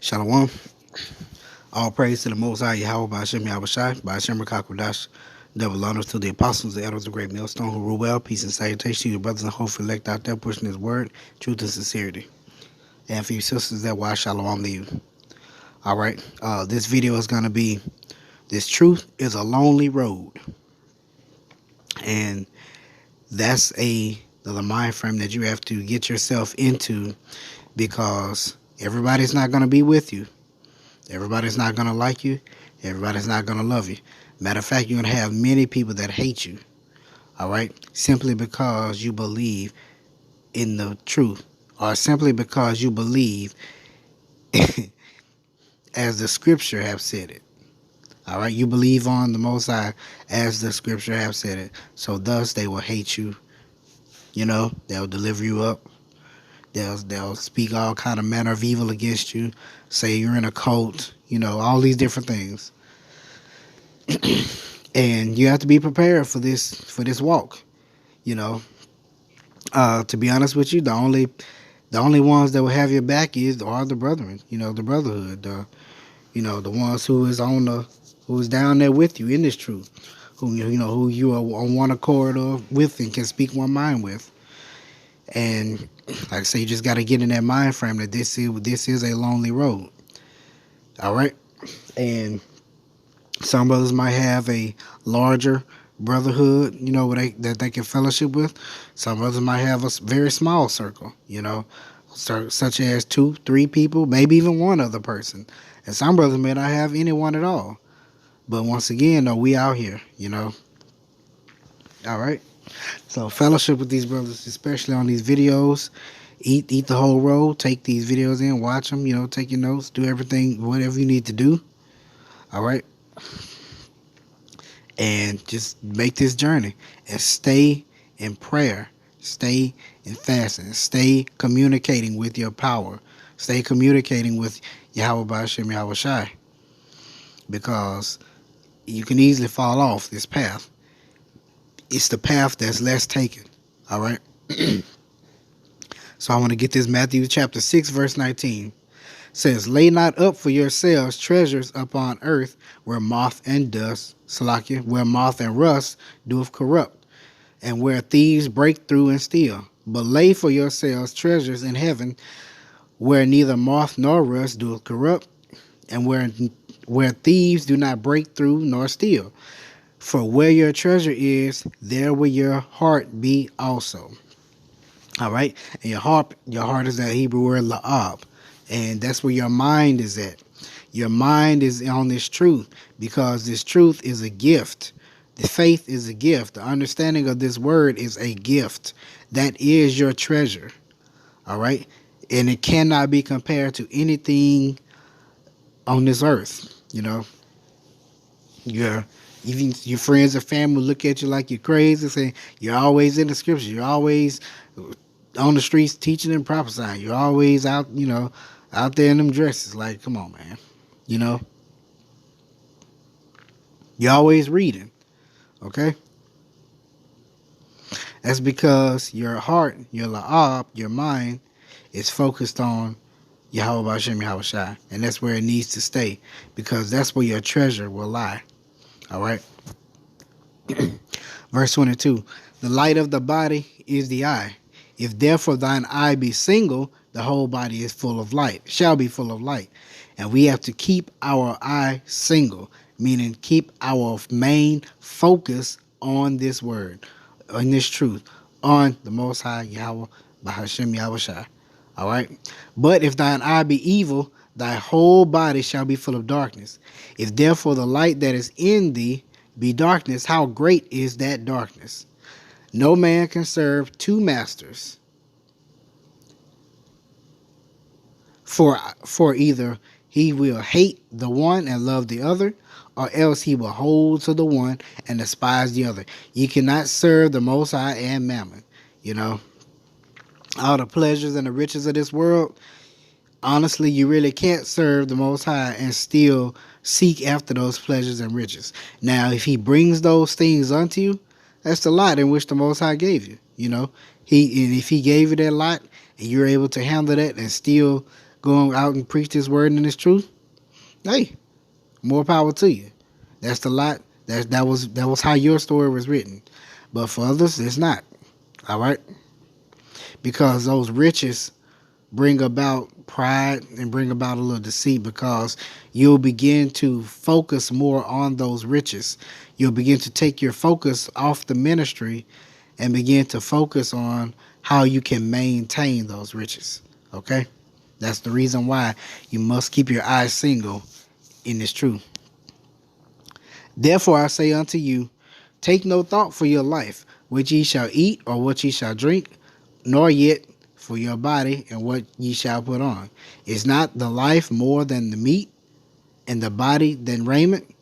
Shalom. All praise to the Most High Yahweh by Hashem Yahweh Shai, by Hashem Rakakwadash. Double honors to the apostles, the elders, the great millstone who rule well. Peace and salutation to your brothers and hopefully elect out there pushing his word, truth and sincerity. And for you sisters that watch, Shalom to you. All right. This video is going to be, this truth is a lonely road. And that's the mind frame that you have to get yourself into, because everybody's not going to be with you. Everybody's not going to like you. Everybody's not going to love you. Matter of fact, you're going to have many people that hate you. All right? Simply because you believe in the truth. Or simply because you believe as the scripture have said it. All right? You believe on the Most High as the scripture have said it. So thus they will hate you. You know, they'll deliver you up. They'll speak all kind of manner of evil against you, say you're in a cult, you know, all these different things. And you have to be prepared for this walk, you know. To be honest with you, the only ones that will have your back are the brethren, you know, the brotherhood, you know, the ones who is down there with you in this truth, who you are on one accord with and can speak one mind with. And like I say, you just got to get in that mind frame that this is a lonely road. All right. And some brothers might have a larger brotherhood, you know, that they can fellowship with. Some brothers might have a very small circle, you know, such as 2, 3 people, maybe even one other person. And some brothers may not have anyone at all. But once again, though, we out here, you know. All right. So fellowship with these brothers, especially on these videos. Eat the whole road. Take these videos in, watch them, you know, take your notes, do everything, whatever you need to do. All right. And just make this journey and stay in prayer, stay in fasting, stay communicating with your power, stay communicating with Yahweh B'Hashem Yahweh Shai, because you can easily fall off this path. It's the path that's less taken. All right. So I want to get this. Matthew chapter 6, verse 19 says, "Lay not up for yourselves treasures upon earth, where moth and dust, Salakia, where moth and rust doeth corrupt, and where thieves break through and steal. But lay for yourselves treasures in heaven, where neither moth nor rust doeth corrupt, and where thieves do not break through nor steal. For where your treasure is, there will your heart be also." All right. And your heart is that Hebrew word la'ab. And that's where your mind is at. Your mind is on this truth, because this truth is a gift. The faith is a gift. The understanding of this word is a gift. That is your treasure. All right. And it cannot be compared to anything on this earth. You know, even your friends or family look at you like you're crazy, saying you're always in the scripture, you're always on the streets teaching and prophesying, you're always out, you know, out there in them dresses. Like, come on, man. You know, you're always reading. Okay? That's because your heart, your la'ab, your mind is focused on Yahweh B'Hashem Yahweh Shai. And that's where it needs to stay, because that's where your treasure will lie. All right. Verse 22. "The light of the body is the eye. If therefore thine eye be single, the whole body is full of light, shall be full of light." And we have to keep our eye single, meaning keep our main focus on this word, on this truth, on the Most High Yahweh B'Hashem Yahweh Shai. All right. "But if thine eye be evil, thy whole body shall be full of darkness. If therefore the light that is in thee be darkness, how great is that darkness? No man can serve 2 masters. For either he will hate the one and love the other, or else he will hold to the one and despise the other. You cannot serve the Most High and Mammon." You know, all the pleasures and the riches of this world, honestly, you really can't serve the Most High and still seek after those pleasures and riches. Now, if he brings those things unto you, that's the lot in which the Most High gave you. You know, if he gave you that lot and you're able to handle that and still going out and preach this word and this truth, hey, more power to you. That's the lot. That was how your story was written. But for others, it's not. All right? Because those riches bring about pride and bring about a little deceit, because you'll begin to focus more on those riches. You'll begin to take your focus off the ministry and begin to focus on how you can maintain those riches. Okay? That's the reason why you must keep your eyes single in this truth. Therefore I say unto you, take no thought for your life, which ye shall eat or what ye shall drink, nor yet for your body and what ye shall put on. Is not the life more than the meat, and the body than raiment?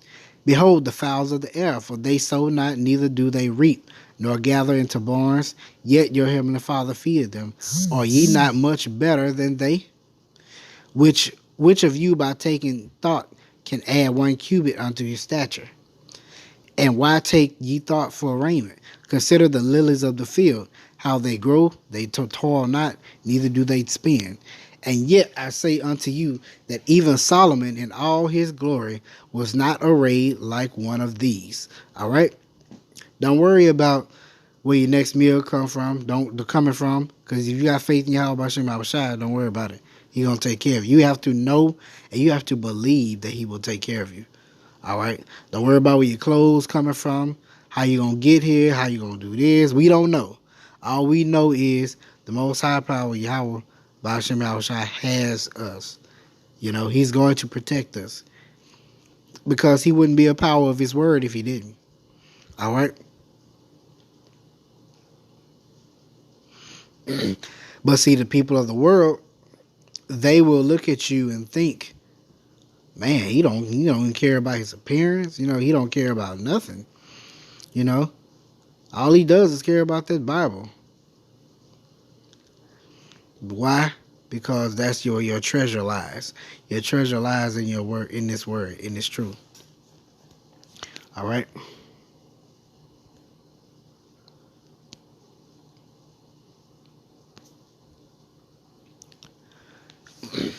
Behold the fowls of the air, for they sow not, neither do they reap, nor gather into barns, yet your heavenly Father feedeth them. Are ye not much better than they? Which of you by taking thought can add 1 cubit unto your stature? And why take ye thought for raiment? Consider the lilies of the field, how they grow, they toil not, neither do they spin. And yet I say unto you that even Solomon in all his glory was not arrayed like one of these. All right? Don't worry about where your next meal coming from, because if you got faith in Yahweh Shem Abishai, don't worry about it. He's going to take care of you. You have to know and you have to believe that he will take care of you. All right? Don't worry about where your clothes coming from, how you going to get here, how you going to do this. We don't know. All we know is the Most High Power, Yahweh Ba'ashem Yahushua, has us. You know, he's going to protect us, because he wouldn't be a power of his word if he didn't. All right? But see, the people of the world, they will look at you and think, man, he don't even care about his appearance. You know, he don't care about nothing. You know, all he does is care about that Bible. Why? Because that's your treasure lies. Your treasure lies in your word, in this truth. All right.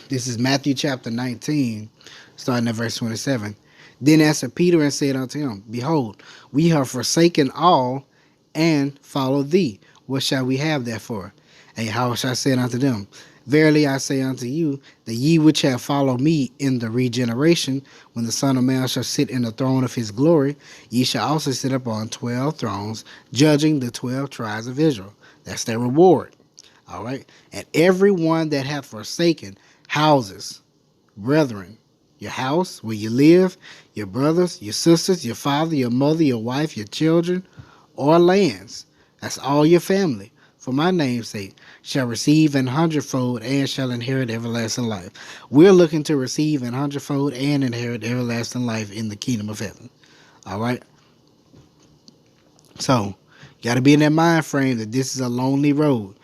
This is Matthew chapter 19, starting at verse 27. Then answered Peter and said unto him, Behold, we have forsaken all and followed thee. What shall we have therefore? And Yahushua said unto them, Verily I say unto you, that ye which have followed me in the regeneration, when the Son of Man shall sit in the throne of his glory, ye shall also sit upon 12 thrones, judging the 12 tribes of Israel. That's their reward. All right. And every one that hath forsaken houses, brethren, your house where you live, your brothers, your sisters, your father, your mother, your wife, your children, or lands, that's all your family, for my name's sake, shall receive 100-fold and shall inherit everlasting life. We're looking to receive 100-fold and inherit everlasting life in the kingdom of heaven. All right. So, you got to be in that mind frame that this is a lonely road.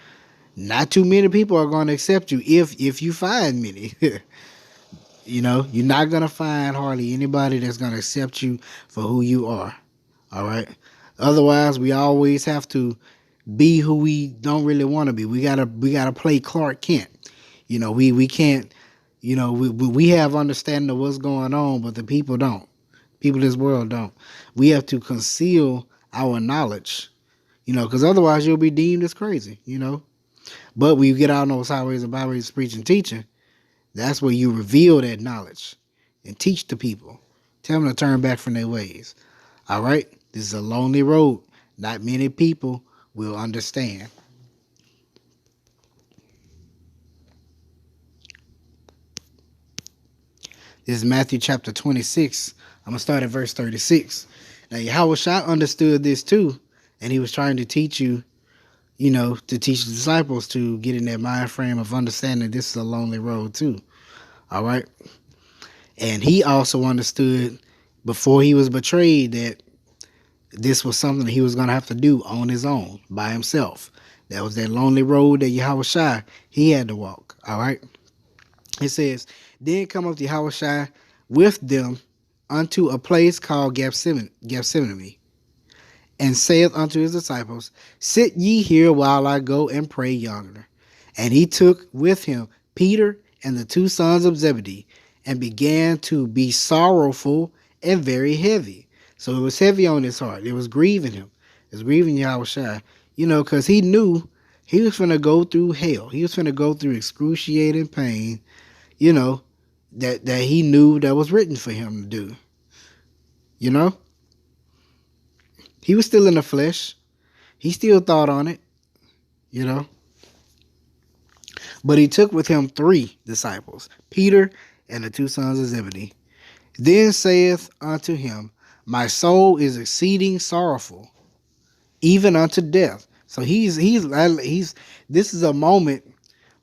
Not too many people are going to accept you if you find many. You know, you're not going to find hardly anybody that's going to accept you for who you are. All right. Otherwise, we always have to be who we don't really want to be. We gotta play Clark Kent. You know, we can't. You know, we have understanding of what's going on, but the people don't. People in this world don't. We have to conceal our knowledge. You know, because otherwise you'll be deemed as crazy. You know. But when you get out on those highways and byways preaching and teaching, that's where you reveal that knowledge and teach the people. Tell them to turn back from their ways. All right? This is a lonely road. Not many people will understand. This is Matthew chapter 26. I'm going to start at verse 36. Now, Yahushua understood this too, and he was trying to teach you, you know, to teach the disciples to get in that mind frame of understanding this is a lonely road too. All right. And he also understood before he was betrayed that this was something that he was going to have to do on his own, by himself. That was that lonely road that Yahushua, he had to walk. All right. It says, Then cometh Yahushua with them unto a place called Gethsemane, and saith unto his disciples, Sit ye here while I go and pray yonder. And he took with him Peter and the two sons of Zebedee, and began to be sorrowful and very heavy. So it was heavy on his heart. It was grieving him. It was grieving Yahushua, because he knew he was going to go through hell. He was going to go through excruciating pain, you know, that he knew that was written for him to do. You know? He was still in the flesh. He still thought on it, you know. But he took with him 3 disciples, Peter and the 2 sons of Zebedee. Then saith unto him, My soul is exceeding sorrowful, even unto death. So he's this is a moment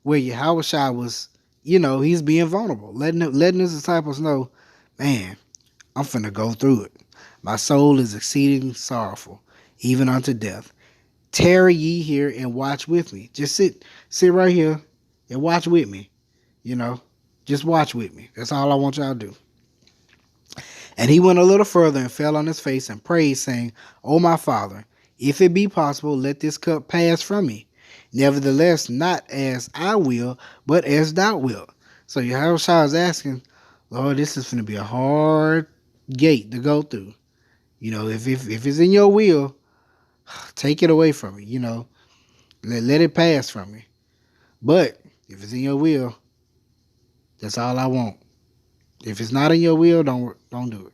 where Yahushua was, he's being vulnerable, letting his disciples know, man, I'm finna go through it. My soul is exceeding sorrowful, even unto death. Tarry ye here and watch with me. Just sit right here and watch with me. Just watch with me. That's all I want y'all to do. And he went a little further and fell on his face and prayed, saying, O my Father, if it be possible, let this cup pass from me. Nevertheless, not as I will, but as thou wilt. So Yahushua is asking, Lord, this is going to be a hard gate to go through. If it's in your will, take it away from me. Let it pass from me. But if it's in your will, that's all I want. If it's not in your will, don't do it.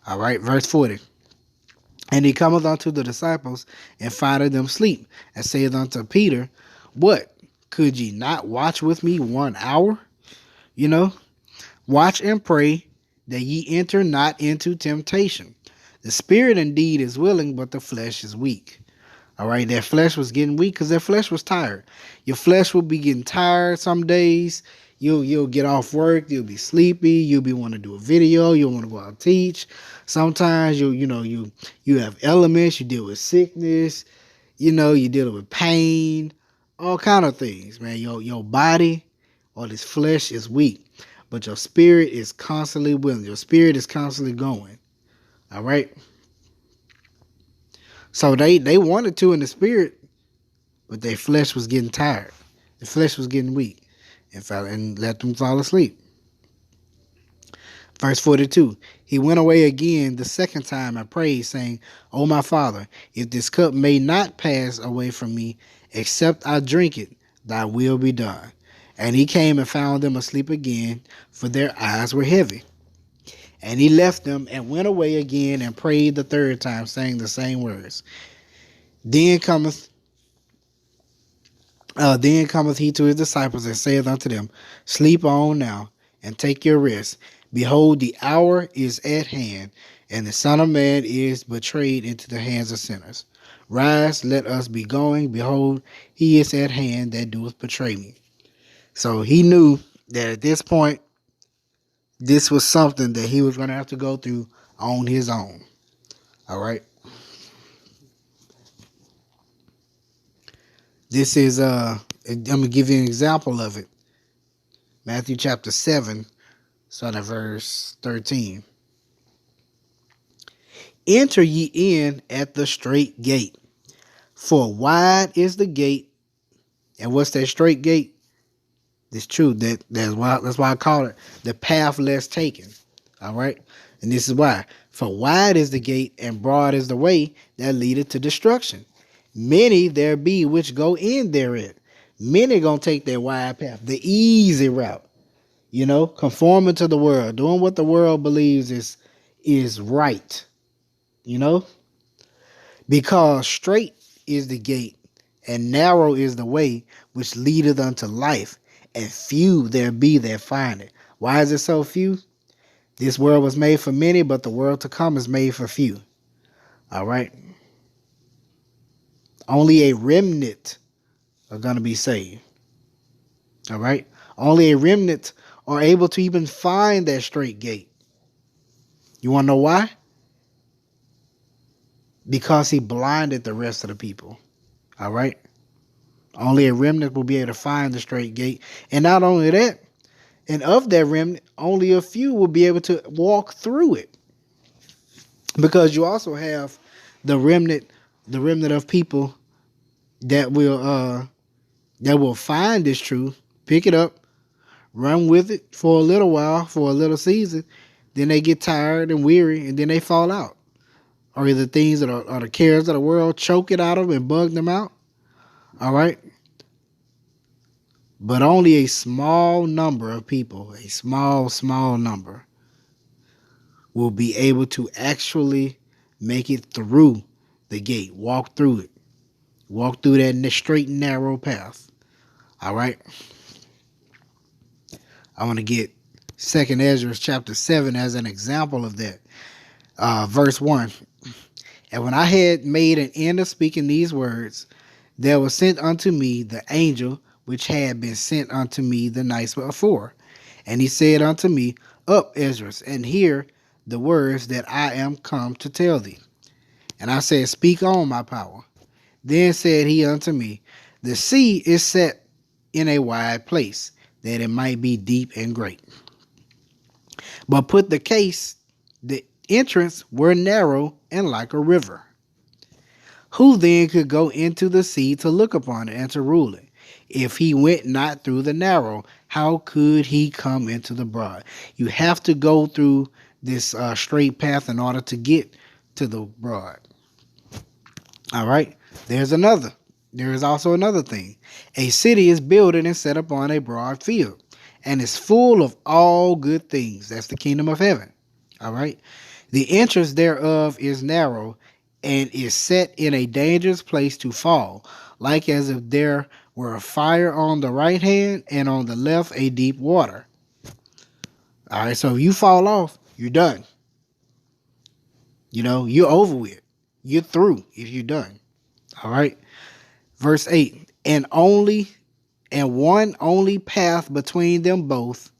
All right, verse 40. And he cometh unto the disciples and findeth them sleep, and saith unto Peter, What? Could ye not watch with me 1 hour? Watch and pray that ye enter not into temptation. The spirit indeed is willing, but the flesh is weak. All right, their flesh was getting weak because their flesh was tired. Your flesh will be getting tired some days. You'll get off work, you'll be sleepy, you'll be want to do a video, you'll want to go out and teach. Sometimes you have elements, you deal with sickness, you deal with pain, all kind of things, man. Your body or this flesh is weak, but your spirit is constantly willing. Your spirit is constantly going. All right. So they wanted to in the spirit, but their flesh was getting tired. The flesh was getting weak. And let them fall asleep. Verse 42. He went away again the second time and prayed, saying, O my Father, if this cup may not pass away from me, except I drink it, thy will be done. And he came and found them asleep again, for their eyes were heavy. And he left them and went away again and prayed the third time, saying the same words. Then cometh he to his disciples and saith unto them, Sleep on now, and take your rest. Behold, the hour is at hand, and the Son of Man is betrayed into the hands of sinners. Rise, let us be going. Behold, he is at hand that doeth betray me. So he knew that at this point, this was something that he was going to have to go through on his own. All right. This is, I'm going to give you an example of it. Matthew chapter 7, starting at verse 13. Enter ye in at the straight gate, for wide is the gate. And what's that straight gate? It's true. That's why I call it the path less taken. All right. And this is why. For wide is the gate and broad is the way that leadeth to destruction. Many there be which go in therein. Many gonna take that wide path, the easy route, conforming to the world, doing what the world believes is right, because straight is the gate and narrow is the way which leadeth unto life, and few there be that find it. Why is it so few? This world was made for many, but the world to come is made for few. All right. Only a remnant are going to be saved. All right. Only a remnant are able to even find that straight gate. You want to know why? Because he blinded the rest of the people. All right. Only a remnant will be able to find the straight gate. And not only that, and of that remnant, only a few will be able to walk through it. Because you also have the remnant of people that will find this truth, pick it up, run with it for a little while, for a little season. Then they get tired and weary, and then they fall out. Or the things that are the cares of the world choke it out of them and bug them out. All right. But only a small number of people, a small number, will be able to actually make it through the gate, walk through it, walk through that straight and narrow path. All right. I want to get 2nd Ezra chapter 7 as an example of that. Verse 1. And when I had made an end of speaking these words, there was sent unto me the angel which had been sent unto me the nights before. And he said unto me, Up, Ezra, and hear the words that I am come to tell thee. And I said, Speak on, my power. Then said he unto me, The sea is set in a wide place, that it might be deep and great. But put the case, the entrance were narrow and like a river. Who then could go into the sea to look upon it and to rule it? If he went not through the narrow, how could he come into the broad? You have to go through this straight path in order to get to the broad. All right. There is also another thing. A city is builded and set upon a broad field, and is full of all good things. That's the kingdom of heaven. All right. The entrance thereof is narrow, and is set in a dangerous place to fall, like as if there were a fire on the right hand, and on the left a deep water. All right. So if you fall off, you're done. You're over with. You're through if you're done. All right. Verse 8. And one only path between them both,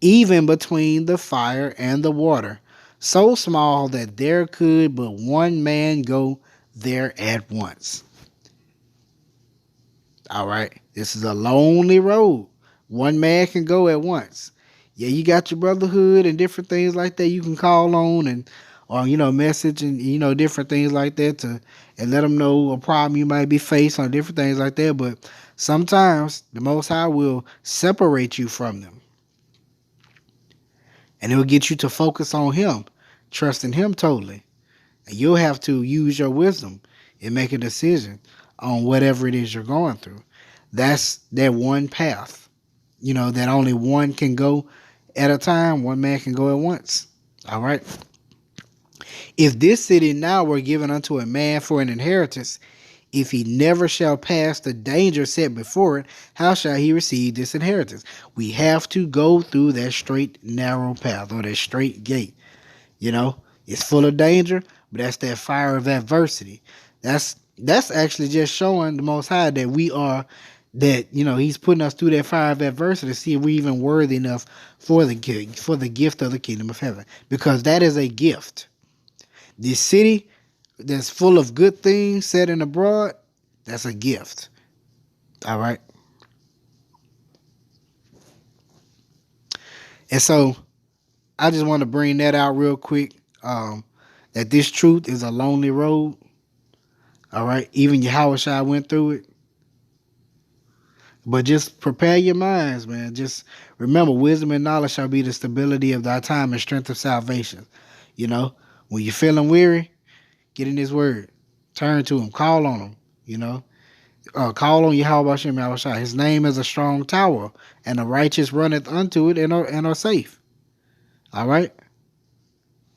even between the fire and the water, so small that there could but one man go there at once. All right. This is a lonely road. One man can go at once. Yeah, you got your brotherhood and different things like that you can call on, or message and different things like that and let them know a problem you might be facing or different things like that. But sometimes the Most High will separate you from them, and it will get you to focus on Him, trusting Him totally. And you'll have to use your wisdom and make a decision on whatever it is you're going through. That's that one path, that only one can go at a time. One man can go at once. All right. If this city now were given unto a man for an inheritance, if he never shall pass the danger set before it, how shall he receive this inheritance? We have to go through that straight, narrow path, or that straight gate. It's full of danger, but that's that fire of adversity. That's actually just showing the Most High that we are, He's putting us through that fire of adversity to see if we're even worthy enough for the gift of the kingdom of heaven, because that is a gift. This city that's full of good things set in abroad, that's a gift. All right. And so I just want to bring that out real quick, that this truth is a lonely road. All right. Even Yahushua went through it. But just prepare your minds, man. Just remember, wisdom and knowledge shall be the stability of thy time and strength of salvation. When you're feeling weary, get in His word. Turn to Him. Call on Him. Call on Yahweh. His name is a strong tower, and the righteous runneth unto it and are safe. All right?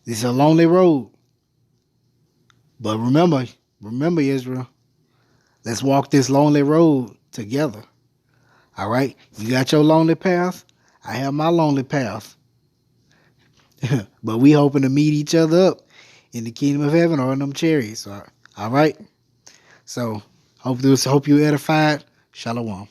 This is a lonely road. But remember, Israel, let's walk this lonely road together. All right? You got your lonely path. I have my lonely path. But we hoping to meet each other up in the kingdom of heaven or in them chariots. All right? So, hope you edified. Shalom.